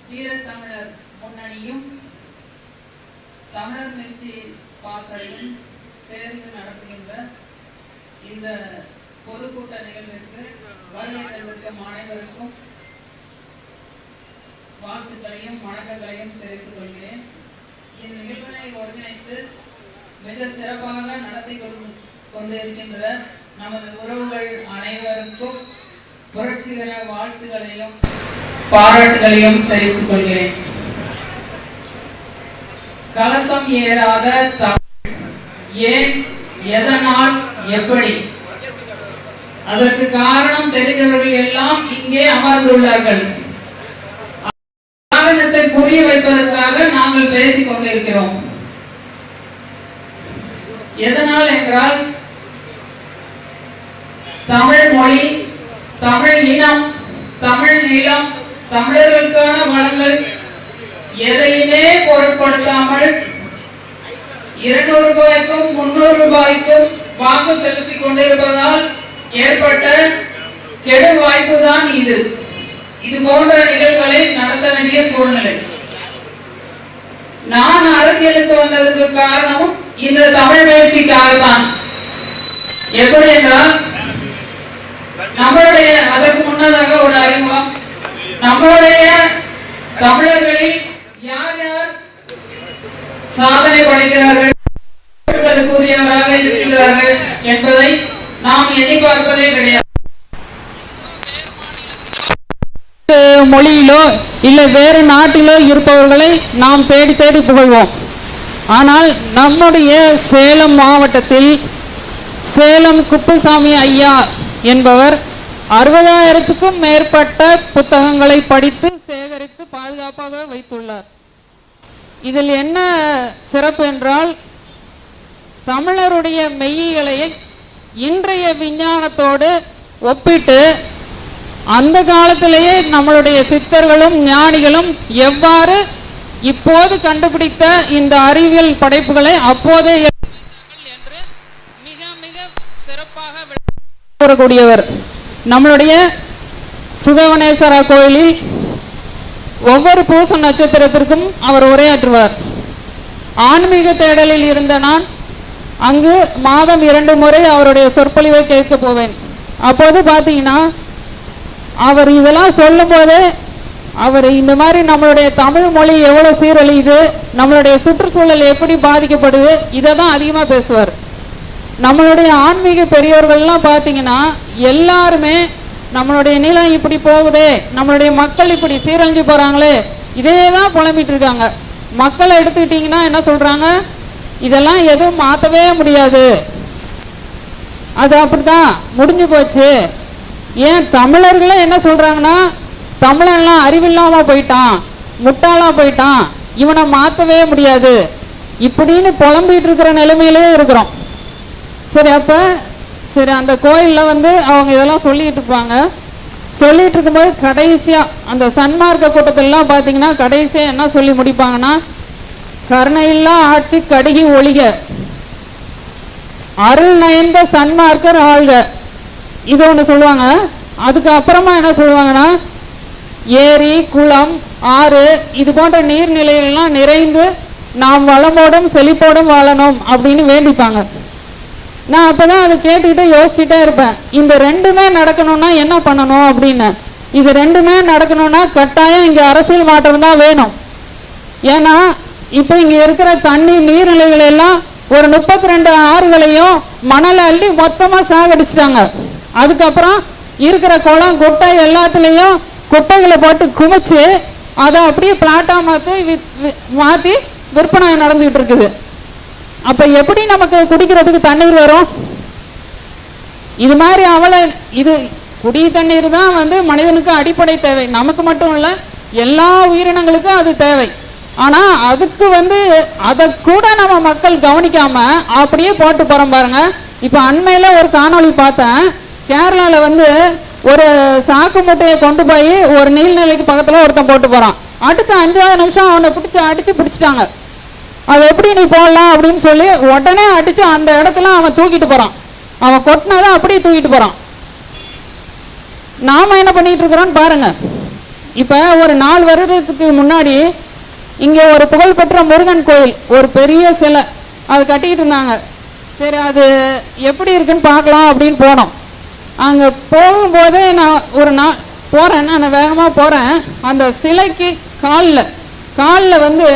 வீரத்தமிழர் முன்னணியும் தமிழர் மிர்ச்சி பாசறையும் சேர்ந்து நடத்துகின்ற இந்த பொதுக்கூட்ட நிகழ்விற்கு வருகை தந்திருக்கும் அனைவருக்கும் வாழ்த்துக்களையும் வணக்கங்களையும் தெரிவித்துக் கொள்கிறேன். இந்நிகழ்வினை ஒருங்கிணைத்து மிக சிறப்பாக நடத்தி கொண்டிருக்கின்ற நமது உறவுகள் அனைவருக்கும் புரட்சிகர வாழ்த்துக்களையும் பாராட்டுகளையும் தெரிவித்துக் கொள்கிறேன். கலசம் ஏறாத தமிழ் ஏன், எதனால், எப்படி? அதற்கு காரணம் தெரிந்தவர்கள் எல்லாம் இங்கே அமர்ந்துள்ளார்கள். காரணத்தை புரிய வைப்பதற்காக நாங்கள் பேசிக் கொண்டிருக்கிறோம். எதனால் என்றால், தமிழ் மொழி, தமிழ் இனம், தமிழ் நிலம், தமிழர்களுக்கான வளங்கள் எதையுமே பொருட்படுத்தாமல் 200 ரூபாய்க்கும் 300 ரூபாய்க்கும் வாக்கு செலுத்திக் கொண்டிருப்பதால் ஏற்பட்ட கெடு வாய்ப்பு தான் இது. இது போன்ற நிகழ்வுகளை நடத்த வேண்டிய சூழ்நிலை. நான் அரசியலுக்கு வந்ததற்கு காரணம் இந்த தமிழ் முயற்சிக்காக தான். எப்படி என்றால், நம்மளுடைய அதற்கு முன்னதாக ஒரு அறிமுகம். நம்மளுடைய தமிழர்களில் யார் யார் சாதனை படைக்கிறார்கள், கூறியவராக இருக்கிறார்கள் என்பதை நாம் எண்ணி பார்ப்பதே கிடையாது. மொழியிலோ இல்லை வேறு நாட்டிலோ இருப்பவர்களை நாம் தேடி தேடி புகழ்வோம். ஆனால் நம்முடைய சேலம் மாவட்டத்தில் சேலம் குப்புசாமி ஐயா என்பவர் 60,000க்கும் மேற்பட்ட புத்தகங்களை படித்து சேகரித்து பாதுகாப்பாக வைத்துள்ளார். இதில் என்ன சிறப்பு என்றால், தமிழருடைய மெய்யியலை இன்றைய விஞ்ஞானத்தோடு ஒப்பிட்டு அந்த காலத்திலேயே நம்மளுடைய சித்தர்களும் ஞானிகளும் எவ்வாறு இப்போது கண்டுபிடித்த இந்த அறிவியல் படைப்புகளை அப்போதே என்று மிக மிக சிறப்பாக கூறக்கூடியவர். நம்மளுடைய சுகவனேஸ்வரா கோயிலில் ஒவ்வொரு பூச நட்சத்திரத்திற்கும் அவர் உரையாற்றுவார். ஆன்மீக தேடலில் இருந்த நான் அங்கு மாதம் 2 முறை அவருடைய சொற்பொழிவை கேட்க போவேன். அப்போது பார்த்தீங்கன்னா அவர் இதெல்லாம் சொல்லும் போது அவர் இந்த மாதிரி நம்மளுடைய தமிழ் மொழி எவ்வளோ சீரழியுது, நம்மளுடைய சுற்றுச்சூழல் எப்படி பாதிக்கப்படுது, இதை தான் அதிகமாக பேசுவார். நம்மளுடைய ஆன்மீக பெரியவர்கள்லாம் பார்த்தீங்கன்னா எல்லாருமே நம்மளுடைய நிலம் இப்படி போகுதே, நம்மளுடைய மக்கள் இப்படி சீரழிஞ்சு போகிறாங்களே, இதே தான் புலம்பிட்டு இருக்காங்க. மக்களை எடுத்துக்கிட்டிங்கன்னா என்ன சொல்கிறாங்க, இதெல்லாம் எதுவும் மாற்றவே முடியாது, அது அப்படிதான் முடிஞ்சு போச்சு. ஏன் தமிழர்களே என்ன சொல்கிறாங்கன்னா, தமிழெல்லாம் அறிவில்லாமல் போயிட்டான், முட்டாளாக போயிட்டான், இவனை மாற்றவே முடியாது இப்படின்னு புலம்பிட்டு இருக்கிற நிலைமையிலே இருக்கிறோம். சரி, அப்போ சரி அந்த கோயிலில் வந்து அவங்க இதெல்லாம் சொல்லிட்டு இருப்பாங்க. சொல்லிட்டு இருக்கும்போது கடைசியாக அந்த சன்மார்க்க கூட்டத்திலலாம் பார்த்தீங்கன்னா கடைசியாக என்ன சொல்லி முடிப்பாங்கன்னா, கருணையில்லா ஆட்சி கடுகி ஒளிக, அருள் நயந்த சன்மார்க்கர் ஆள்க, இது ஒன்று சொல்லுவாங்க. அதுக்கு அப்புறமா என்ன சொல்லுவாங்கன்னா, ஏரி குளம் ஆறு இது போன்ற நீர்நிலைகள்லாம் நிறைந்து நாம் வளமோடும் செழிப்போடும் வாழணும் அப்படின்னு வேண்டிப்பாங்க. நான் அப்போதான் அதை கேட்டுக்கிட்டு யோசிச்சுட்டே இருப்பேன், இந்த ரெண்டுமே நடக்கணும்னா என்ன பண்ணணும் அப்படின்னு. இது ரெண்டுமே நடக்கணும்னா கட்டாயம் இங்கே அரசியல் மாற்றம் தான் வேணும். ஏன்னா இப்போ இங்கே இருக்கிற தண்ணீர் நீர்நிலைகள் எல்லாம் ஒரு 32 ஆறுகளையும் மணலை அள்ளி மொத்தமாக சாகடிச்சிட்டாங்க. அதுக்கப்புறம் இருக்கிற குளம் குட்டை எல்லாத்துலேயும் குட்டைகளை போட்டு குமிச்சு அதை அப்படியே பிளாட்டாக மாற்றி விற்பனை நடந்துகிட்டு இருக்குது. அப்போ எப்படி நமக்கு குடிக்கிறதுக்கு தண்ணீர் வரும்? இது மாதிரி இது குடி தண்ணீர் தான் வந்து மனிதனுக்கு அடிப்படை தேவை. நமக்கு மட்டும் இல்லை, எல்லா உயிரினங்களுக்கும் அது தேவை. ஆனால் அதுக்கு வந்து அதை கூட நம்ம மக்கள் கவனிக்காம அப்படியே போட்டு போகிறோம் பாருங்க. இப்போ அண்மையில் ஒரு காணொளி பார்த்தேன். கேரளாவில் வந்து ஒரு சாக்கு மூட்டையை கொண்டு போய் ஒரு நீர்நிலைக்கு பக்கத்தில் ஒருத்தன் போட்டு போகிறான். அடுத்த 5வது நிமிஷம் அவனை அடித்து பிடிச்சிட்டாங்க. அதை எப்படி நீ போடலாம் அப்படின்னு சொல்லி உடனே அடித்து அந்த இடத்துல அவன் தூக்கிட்டு போகிறான். அவன் கொட்டினதான் அப்படியே தூக்கிட்டு போகிறான். நாம் என்ன பண்ணிட்டு இருக்கிறோன்னு பாருங்க. இப்போ ஒரு 4 வருடத்துக்கு முன்னாடி இங்கே ஒரு புகழ்பெற்ற முருகன் கோயில் ஒரு பெரிய சிலை அது கட்டிக்கிட்டு இருந்தாங்க. சரி அது எப்படி இருக்குன்னு பார்க்கலாம் அப்படின்னு போனோம். அங்கே போகும்போதே நான் ஒரு நாள் போகிறேன், நான் வேகமாக போகிறேன். அந்த சிலைக்கு காலில் வந்து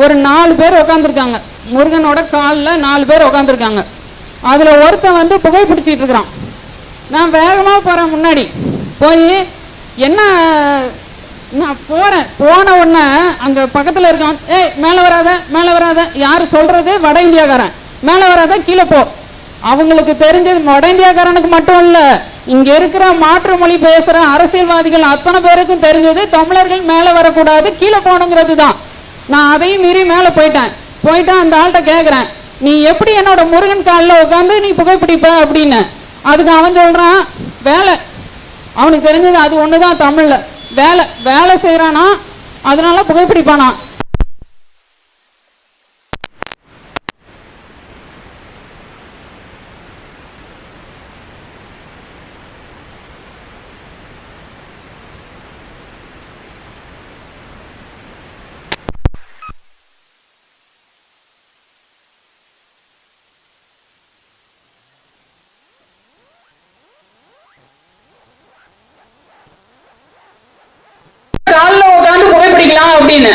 ஒரு 4 பேர் உட்காந்துருக்காங்க. முருகனோட காலில் 4 பேர் உட்காந்துருக்காங்க. அதில் ஒருத்தன் வந்து புகை பிடிச்சிட்டு இருக்கிறான். நான் வேகமாக போகிறேன், முன்னாடி போய் என்ன நான் போன உடனே அங்கே பக்கத்தில் இருக்கான், ஏய் மேலே வராத யார் சொல்கிறது, வட இந்தியாக்காரன், மேலே வராத கீழே போ. அவங்களுக்கு தெரிஞ்சது வட இந்தியாக்காரனுக்கு மட்டும் இல்லை, இங்கே இருக்கிற மாற்று மொழி பேசுகிற அரசியல்வாதிகள் அத்தனை பேருக்கும் தெரிஞ்சது தமிழர்கள் மேலே வரக்கூடாது, கீழே போகணுங்கிறது தான். நான் அதையும் மீறி மேலே போயிட்டு அந்த ஆள்கிட்ட கேட்குறேன், நீ எப்படி என்னோட முருகன் காலில் உட்காந்து நீ புகைப்பிடிப்ப அப்படின்னு. அதுக்கு அவன் சொல்கிறான், வேலை, அவனுக்கு தெரிஞ்சது அது ஒன்று தான், தமிழில் வேலை செய்கிறானா அதனால புகைப்பிடிப்பானா. அப்படின்னு.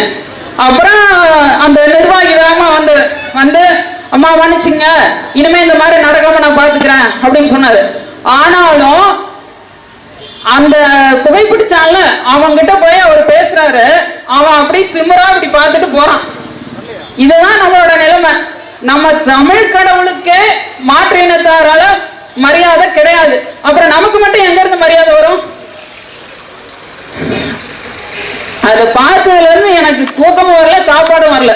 அப்புறம் அந்த நிர்வாகி வேகமா வந்து அம்மா மன்னிச்சுங்க, இனிமே இந்த மாதிரி நடக்காம நான் பாத்துக்கிறேன் அப்படின்னு சொன்னாரு. ஆனாலும் அந்த புகைப்பிடிச்சான்ல அவன்கிட்ட போய் அவர் பேசுறாரு, அவன் அப்படி திமிரா இப்படி பார்த்துட்டு போறான். இதுதான் நம்மளோட நிலைமை. நம்ம தமிழ் கடவுளுக்கே மாற்று இனத்தாரால மரியாதை கிடையாது, அப்புறம் நமக்கு மட்டும் எங்க இருந்து மரியாதை வரும்? அதை பார்த்ததுல இருந்து எனக்கு தூக்கமும் வரல, சாப்பாடும் வரல.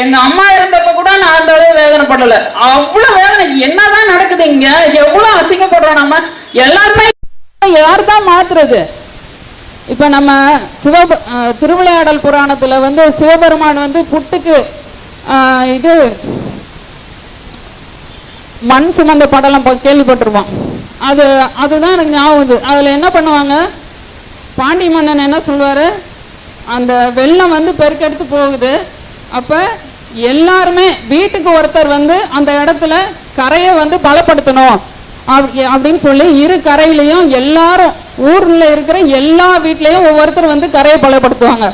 எங்க அம்மா இருந்தப்ப கூட நான் அந்த அளவு வேதனைப்படல. அவ்வளவு வேதனை. என்னதான் நடக்குது இங்க? எவ்வளவு அசிங்கப்படுறோம் நம்ம எல்லாருமே. யார்தான் மாத்துறது? இப்ப நம்ம திருவிளையாடல் புராணத்துல வந்து சிவபெருமான் வந்து புட்டுக்கு இது மண் சுமந்த படலம் கேள்விப்பட்டிருப்பான். அதுதான் எனக்கு ஞாபகம். அதுல என்ன பண்ணுவாங்க, பாண்டி மன்னன் என்ன சொல்வாரு, அந்த வெள்ளம் வந்து பெருக்கெடுத்து போகுது. அப்ப எல்லாருமே வீட்டுக்கு ஒருத்தர் வந்து அந்த இடத்துல கரையை வந்து பலப்படுத்தணும் அப்படின்னு சொல்லி இரு கரையிலையும் எல்லாரும் ஊர்ல இருக்கிற எல்லா வீட்லயும் ஒவ்வொருத்தர் வந்து கரையை பலப்படுத்துவாங்க.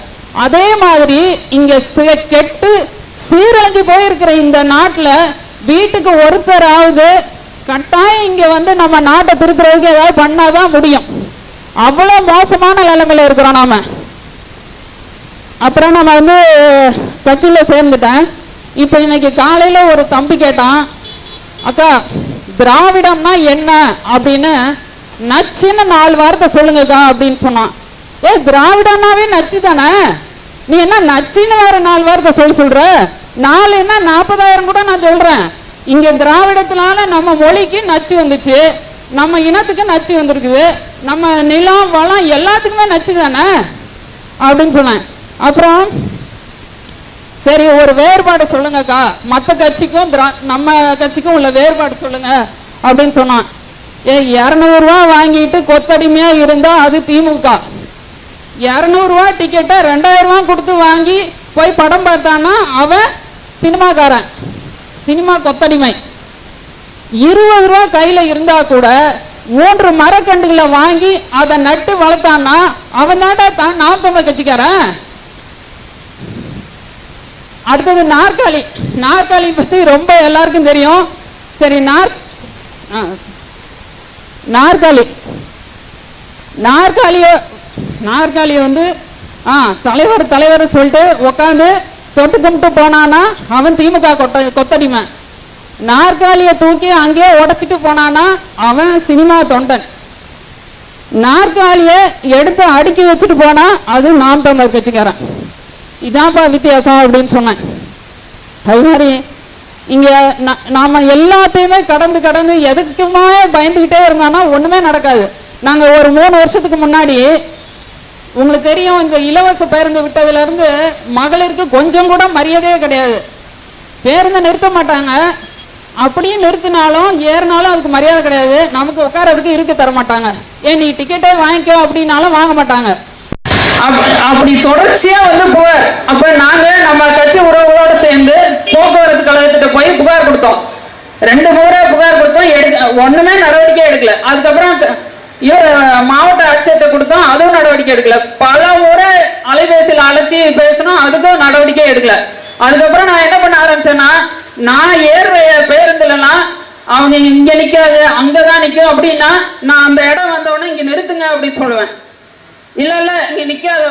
அதே மாதிரி இங்க கெட்டு சீரழிஞ்சு போயிருக்கிற இந்த நாட்டுல வீட்டுக்கு ஒருத்தராவது கட்டாயம் இங்க வந்து நம்ம நாட்டை திருத்துறதுக்கு ஏதாவது பண்ணாதான் முடியும். அவ்வளவு மோசமான நிலைமையில இருக்கிறோம் நாம. அப்புறம் நம்ம வந்து கட்சியில சேர்ந்துட்டேன். இப்ப இன்னைக்கு காலையில ஒரு தம்பி கேட்டான், அக்கா திராவிடம்னா என்ன அப்படின்னு நச்சுன்னு 4 வார்த்தை சொல்லுங்கக்கா அப்படின்னு சொன்னான். திராவிடம்னாவே நச்சு தானே, நீ என்ன நச்சுன்னு வேற 4 வார்த்தை சொல்ற? 4 என்ன 40,000 கூட நான் சொல்றேன். இங்க திராவிடத்தினால நம்ம மொழிக்கு நச்சு வந்துச்சு, நம்ம இனத்துக்கு நச்சு வந்திருக்குது, நம்ம நிலம் வளம் எல்லாத்துக்குமே நச்சு தானே அப்படின்னு சொன்னேன். அப்புறம் சரி ஒரு வேறுபாடு சொல்லுங்கக்கா, மற்ற கட்சிக்கும் நம்ம கட்சிக்கும் உள்ள வேறுபாடு சொல்லுங்க அப்படின்னு சொன்னான். 200 ரூபா வாங்கிட்டு கொத்தடிமையா இருந்தா அது திமுக. 200 ரூபா டிக்கெட்டை 2000 ரூபா கொடுத்து வாங்கி போய் படம் பார்த்தான்னா அவன் சினிமாக்காரன், சினிமா கொத்தடிமை. 20 ரூபா கையில இருந்தா கூட 3 மரக்கண்டுகளை வாங்கி அதை நட்டு வளர்த்தான்னா அவன் தான் நாம் தமிழர் கட்சிக்காரன். அடுத்தது நாற்காலி பத்தி ரொம்ப எல்லாருக்கும் தெரியும். சரி, நாற்காலிய வந்து தலைவர் சொல்லிட்டு உட்காந்து தொட்டு கும்பிட்டு போனானா அவன் திமுக கொத்தடிமை. நாற்காலிய தூக்கி அங்கேயே உடைச்சிட்டு போனானா அவன் சினிமா தொண்டன். நாற்காலிய எடுத்து அடுக்கி வச்சுட்டு போனா அது நாம் தமிழர் கட்சிக்காரன். இதான்ப்பா வித்தியாசம் அப்படின்னு சொன்னேன். அது மாதிரி இங்க நாம எல்லாத்தையுமே கடந்து எதுக்குமே பயந்துகிட்டே இருந்தோம்னா ஒண்ணுமே நடக்காது. நாங்க ஒரு 3 வருஷத்துக்கு முன்னாடி உங்களுக்கு தெரியும், இந்த இலவச பேருந்து விட்டதுல இருந்து மகளிருக்கு கொஞ்சம் கூட மரியாதையே கிடையாது. பேருந்து நிறுத்த மாட்டாங்க, அப்படியே நிறுத்தினாலும் ஏறினாலும் அதுக்கு மரியாதை கிடையாது. நமக்கு உட்காரதுக்கு இருக்க தர மாட்டாங்க. ஏன் நீ டிக்கெட்டே வாங்கிக்கோ அப்படின்னாலும் வாங்க மாட்டாங்க. அப்படி தொடர்ச்சியா வந்து புகார். அப்ப நாங்க நம்ம கட்சி உறவுகளோட சேர்ந்து போக்குவரத்து கழகத்திட்ட போய் புகார் கொடுத்தோம். 2 முறை புகார் கொடுத்தோம், ஒண்ணுமே நடவடிக்கை எடுக்கல. அதுக்கப்புறம் இவர் மாவட்ட ஆட்சியர்கிட்ட கொடுத்தோம், அதுவும் நடவடிக்கை எடுக்கல. பல முறை அலைபேசியில் அழைச்சி பேசணும், அதுக்கும் நடவடிக்கை எடுக்கல. அதுக்கப்புறம் நான் என்ன பண்ண ஆரம்பிச்சேன்னா, நான் ஏறுற பேருந்துலலாம் அவங்க இங்க நிக்காது அங்கதான் நிக்கும் அப்படின்னா, நான் அந்த இடம் வந்தவொடனே இங்க நிறுத்துங்க அப்படின்னு சொல்லுவேன். இல்ல இல்ல இங்க நிக்காது.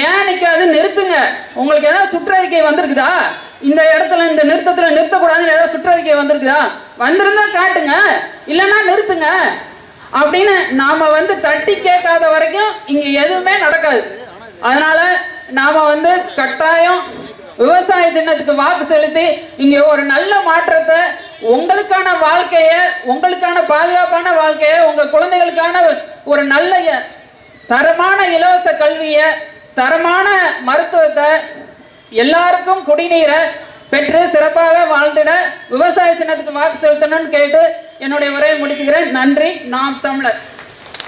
ஏன் நிக்காது? நிறுத்துங்க. உங்களுக்கு ஏதாவது சுற்றறிக்கை வந்திருக்குதா? இந்த இடத்துல இந்த நிறுத்தத்துல நிறுத்தக்கூடாதுன்னு ஏதாவது சுற்றறிக்கை வந்திருக்குதா? வந்திருந்தா காட்டுங்க, இல்லைன்னா நிறுத்துங்க அப்படின்னு நாம வந்து தட்டி கேட்காத வரைக்கும் இங்க எதுவுமே நடக்காது. அதனால நாம வந்து கட்டாயம் விவசாய சின்னத்துக்கு வாக்கு செலுத்தி இங்க ஒரு நல்ல மாற்றத்தை, உங்களுக்கான வாழ்க்கைய, உங்களுக்கான பாதுகாப்பான வாழ்க்கைய, உங்க குழந்தைகளுக்கான ஒரு நல்ல தரமான இலவச கல்விய, தரமான மருத்துவத்தை, எல்லாருக்கும் குடிநீரை பெற்று சிறப்பாக வாழ்ந்திட விவசாய சின்னத்துக்கு வாக்கு செலுத்தணும்னு கேட்டு என்னுடைய உரையை முடித்துக்கிறேன். நன்றி. நாம் தமிழர்.